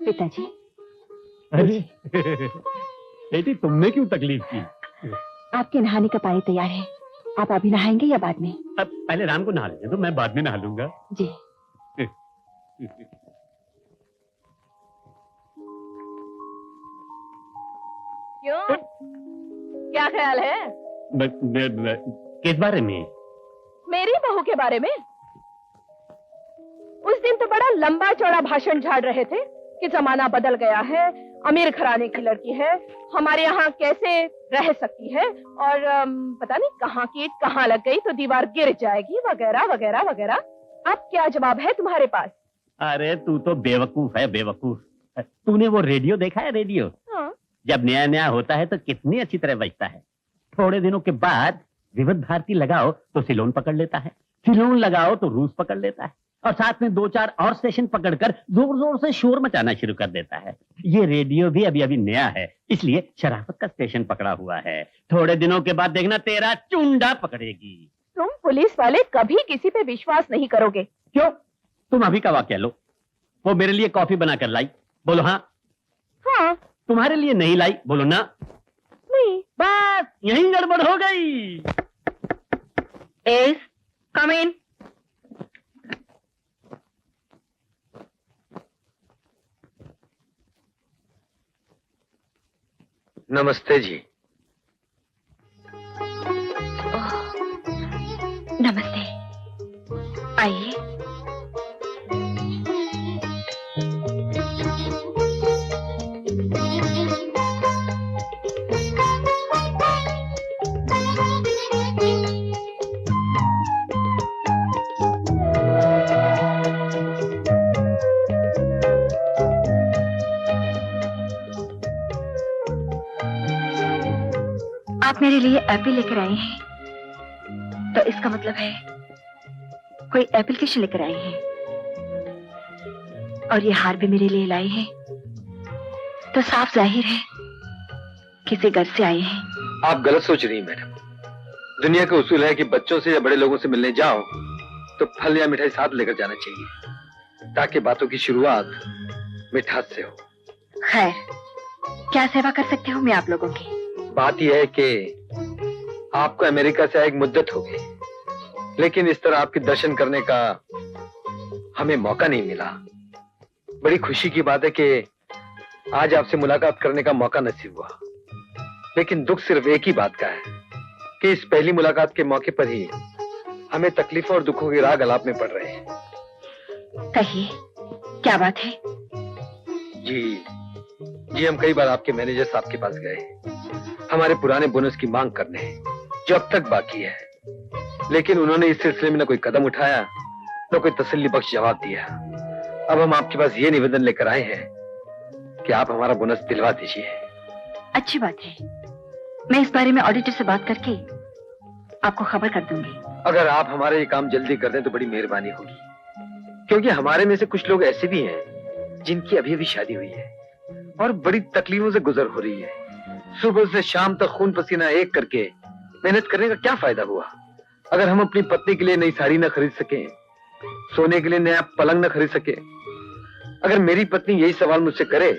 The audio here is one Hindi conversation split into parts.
पिताजी। अरे बेटी, तुमने क्यों तकलीफ की? आपके नहाने का पानी तैयार है, आप अभी नहाएंगे या बाद में? अब पहले राम को नहा लेने दो, मैं बाद में नहा लूंगा। जी। क्यों, क्या ख्याल है? किस बारे में? मेरी बहू के बारे में? उस दिन तो बड़ा लंबा चौड़ा भाषण झाड़ रहे थे कि जमाना बदल गया है, अमीर घराने की लड़की है, हमारे यहाँ कैसे रह सकती है, और पता नहीं कहाँ कीट कहाँ लग गई तो दीवार गिर जाएगी, वगैरह वगैरह वगैरह। अब क्या जवाब है तुम्हारे पास? अरे तू तो बेवकूफ है, बेवकूफ। तूने वो रेडियो देखा है? रेडियो हाँ। जब नया नया होता है तो कितनी अच्छी तरह बजता है। थोड़े दिनों के बाद विविध भारती लगाओ तो सिलोन पकड़ लेता है, सिलोन लगाओ तो रूस पकड़ लेता है, और साथ में 2-4 और स्टेशन पकड़कर जोर जोर से शोर मचाना शुरू कर देता है। ये रेडियो भी अभी अभी नया है, इसलिए शराफत का स्टेशन पकड़ा हुआ है। थोड़े दिनों के बाद देखना तेरा चुंडा पकड़ेगी। तुम पुलिस वाले कभी किसी पे विश्वास नहीं करोगे। क्यों? तुम अभी का वाक्य लो। वो मेरे लिए कॉफी बनाकर लाई, बोलो हाँ। हाँ। तुम्हारे लिए नहीं लाई, बोलो ना। नहीं। बस यही गड़बड़ हो गई। कम इन। नमस्ते जी। नमस्ते, आइए। आप मेरे लिए एप्पल लेकर आए हैं, तो इसका मतलब है कोई एप्लीकेशन लेकर आए हैं, और ये हार भी मेरे लिए लाए हैं, तो साफ जाहिर है किसी घर से आए हैं। आप गलत सोच रही हैं मैडम। दुनिया का उसूल है कि बच्चों से या बड़े लोगों से मिलने जाओ तो फल या मिठाई साथ लेकर जाना चाहिए, ताकि बातों की शुरुआत मिठास से हो। खैर, क्या सेवा कर सकती हूँ मैं आप लोगों की? बात यह है कि आपको अमेरिका से एक मुद्दत हो गई, लेकिन इस तरह आपके दर्शन करने का हमें मौका नहीं मिला। बड़ी खुशी की बात है कि आज आपसे मुलाकात करने का मौका नसीब हुआ, लेकिन दुख सिर्फ एक ही बात का है कि इस पहली मुलाकात के मौके पर ही हमें तकलीफों और दुखों के राग अलाप में पड़ रहे हैं। कहिए, क्या बात है? जी, हम कई बार आपके मैनेजर साहब के पास गए हमारे पुराने बोनस की मांग करने, जो अब तक बाकी है, लेकिन उन्होंने इस सिलसिले में न कोई कदम उठाया, न कोई तसल्ली बख्श जवाब दिया। अब हम आपके पास ये निवेदन लेकर आए हैं कि आप हमारा बोनस दिलवा दीजिए। अच्छी बात है, मैं इस बारे में ऑडिटर से बात करके आपको खबर कर दूंगी। अगर आप हमारा ये काम जल्दी कर दें तो बड़ी मेहरबानी होगी, क्योंकि हमारे में से कुछ लोग ऐसे भी हैं जिनकी अभी अभी शादी हुई है और बड़ी तकलीफों से गुजर हो रही है। सुबह से शाम तक खून पसीना एक करके मेहनत करने का क्या फायदा हुआ, अगर हम अपनी पत्नी के लिए नई साड़ी न खरीद सके, सोने के लिए नया पलंग न खरीद सके। अगर मेरी पत्नी यही सवाल मुझसे करे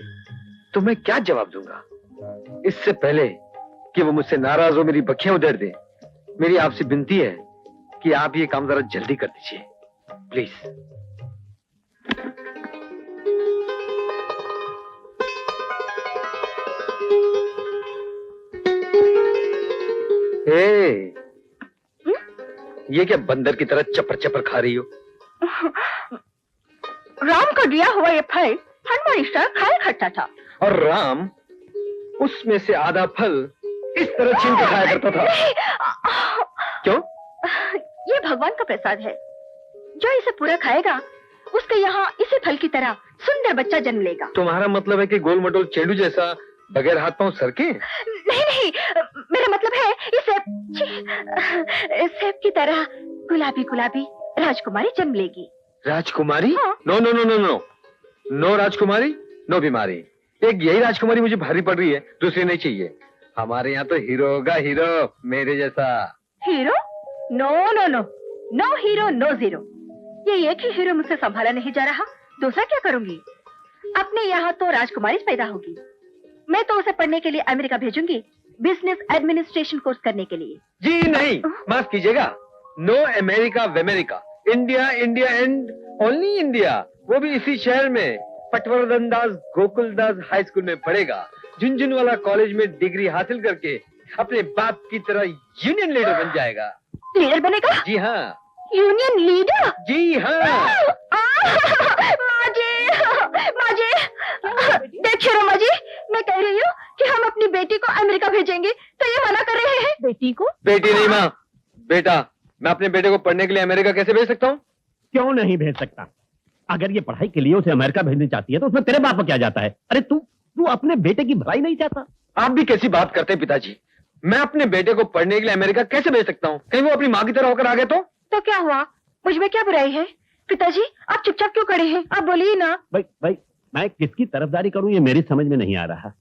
तो मैं क्या जवाब दूंगा? इससे पहले कि वो मुझसे नाराज हो, मेरी बखियां उधेड़ दे, मेरी आपसे विनती है कि आप ये काम जरा जल्दी कर दीजिए, प्लीज। ये क्या बंदर की तरह चपर चपर खा रही हो? राम का दिया हुआ ये फल हनुमान इस तरह खाया करता था, और राम उसमें से आधा फल इस तरह छीन के खाया करता था। क्यों? ये भगवान का प्रसाद है, जो इसे पूरा खाएगा उसके यहाँ इसी फल की तरह सुंदर बच्चा जन्म लेगा। तुम्हारा मतलब है कि गोल मटोल चेंडू जैसा बगैर हाथ पांव सरके? नहीं नहीं, मेरा मतलब है इसे सेब की तरह गुलाबी गुलाबी राजकुमारी जन्म लेगी। राजकुमारी? हाँ। No no no no no no राजकुमारी, नो बीमारी। एक यही राजकुमारी मुझे भारी पड़ रही है, दूसरी नहीं चाहिए। हमारे यहाँ तो हीरो होगा, हीरो, मेरे जैसा। Hero? No no no, no hero no zero. ये एक ही हीरो मुझसे संभाला नहीं जा रहा, दूसरा क्या करूंगी? अपने यहाँ तो राजकुमारी पैदा होगी। मैं तो उसे पढ़ने के लिए अमेरिका भेजूंगी, बिजनेस एडमिनिस्ट्रेशन कोर्स करने के लिए। जी नहीं, माफ कीजिएगा, नो अमेरिका वेमेरिका, India India and only India. वो भी इसी शहर में पटवर्धन दास गोकुलदास हाई स्कूल में पढ़ेगा। झुंझुनवाला कॉलेज में डिग्री हासिल करके अपने बाप की तरह यूनियन लीडर बन जाएगा। लीडर बनेगा? जी हाँ। Union leader? जी हाँ। माजी, देखिए रमा जी, मैं कह रही हूँ कि हम अपनी बेटी को अमेरिका भेजेंगे, तो ये मना कर रहे हैं। बेटी को? बेटी नहीं माँ, बेटा। मैं अपने बेटे को पढ़ने के लिए अमेरिका कैसे भेज सकता हूँ? क्यों नहीं भेज सकता? अगर ये पढ़ाई के लिए उसे अमेरिका भेजने चाहती है तो उसमें तेरे बाप को क्या जाता है? अरे तू अपने बेटे की भलाई नहीं चाहता? आप भी कैसी बात करते हैं पिताजी? मैं अपने बेटे को पढ़ने के लिए अमेरिका कैसे भेज सकता हूँ? कहीं वो अपनी माँ की तरह होकर आ गए तो क्या हुआ? मुझ में क्या बुराई है? पिताजी, आप चुपचाप क्यों खड़े हैं? आप बोलिए ना। भाई मैं किसकी तरफदारी करूं ये मेरी समझ में नहीं आ रहा।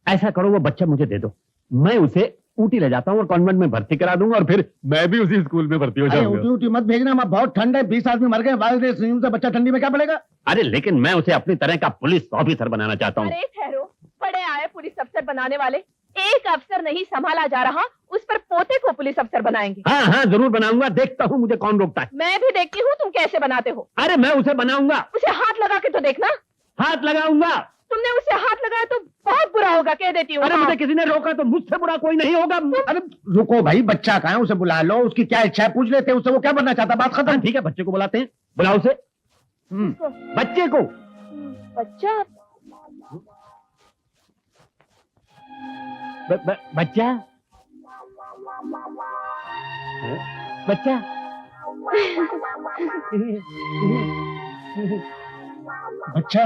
ऐसा करो, वो बच्चा मुझे दे दो, मैं उसे ऊटी ले जाता हूँ और कॉन्वेंट में भर्ती करा दूंगा, और फिर मैं भी उसी स्कूल में भर्ती हो जाऊंगा। ऊटी मत भेजना, मैं बहुत ठंड है, 20 आदमी मर गए, बारिश से बच्चा ठंडी में क्या पड़ेगा? अरे लेकिन मैं उसे अपनी तरह का पुलिस ऑफिसर बनाना चाहता हूँ। अरे ठहरो, बड़े आए पुलिस अफसर बनाने वाले। एक अफसर नहीं संभाला जा रहा, उस पर पोते को पुलिस अफसर बनाएंगे। हाँ जरूर बनाऊंगा, देखता हूँ मुझे कौन रोकता है। मैं भी देखती हूँ तुम कैसे बनाते हो। अरे मैं उसे बनाऊंगा। उसे हाथ लगा के तो देखना। हाथ लगाऊंगा। तुमने उसे हाथ लगाया तो बहुत बुरा होगा, कह देती हूँ। अरे मुझे किसी ने रोका तो मुझसे बुरा कोई नहीं होगा। अरे रुको भाई, बच्चा कहाँ है? उसे बुला लो, उसकी क्या इच्छा है पूछ लेते हैं उससे, वो क्या बनना चाहता है, बात खत्म। ठीक है, बच्चे को बुलाते हैं, बुलाओ उसे। बच्चे को। बच्चा? बच्चा बच्चा बच्चा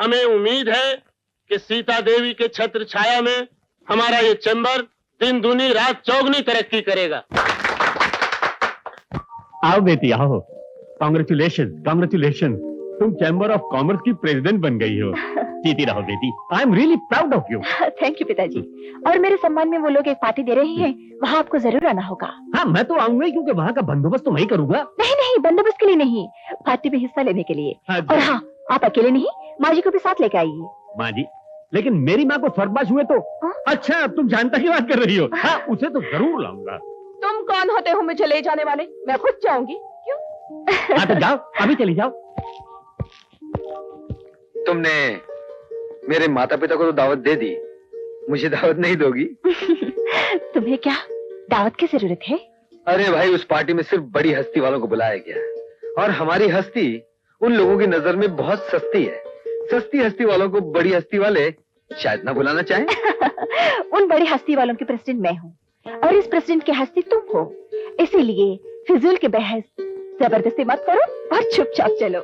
हमें उम्मीद है कि सीता देवी के छत्र छाया में हमारा ये चैम्बर दिन दूनी रात चौगनी तरक्की करेगा। आओ बेटी आओ, कॉन्ग्रेचुलेशन, तुम चैम्बर ऑफ कॉमर्स की प्रेसिडेंट बन गई हो। जीती रहो बेटी, I am really proud of you. Thank you पिताजी। और मेरे सम्मान में वो लोग एक पार्टी दे रहे हैं, वहाँ आपको जरूर आना होगा। हाँ मैं तो आऊंगा ही, क्योंकि वहाँ का बंदोबस्त तो मैं ही करूंगा। नहीं, बंदोबस्त के लिए नहीं, पार्टी में हिस्सा लेने के लिए। और हाँ, आप अकेले नहीं, माँ जी को भी साथ लेकर आइए। माँ जी? लेकिन मेरी माँ को स्वर्गवास हुए तो? अच्छा, तुम जानता की बात कर रही हो। हाँ, उसे तो जरूर लाऊंगा। तुम कौन होते हो मुझे ले जाने वाले? मैं खुद जाऊंगी। क्यों? हाँ तो जाओ, अभी चली जाओ। तुमने मेरे माता पिता को तो दावत दे दी, मुझे दावत नहीं दोगी? तुम्हें क्या दावत की जरूरत है? अरे भाई, उस पार्टी में सिर्फ बड़ी हस्ती वालों को बुलाया गया है, और हमारी हस्ती उन लोगों की नजर में बहुत सस्ती है। सस्ती हस्ती वालों को बड़ी हस्ती वाले शायद ना बुलाना चाहें। उन बड़ी हस्ती वालों की प्रेसिडेंट मैं हूँ, और इस प्रेसिडेंट की हस्ती तुम हो। इसीलिए फिजूल की बहस जबरदस्ती मत करो और चुपचाप चलो।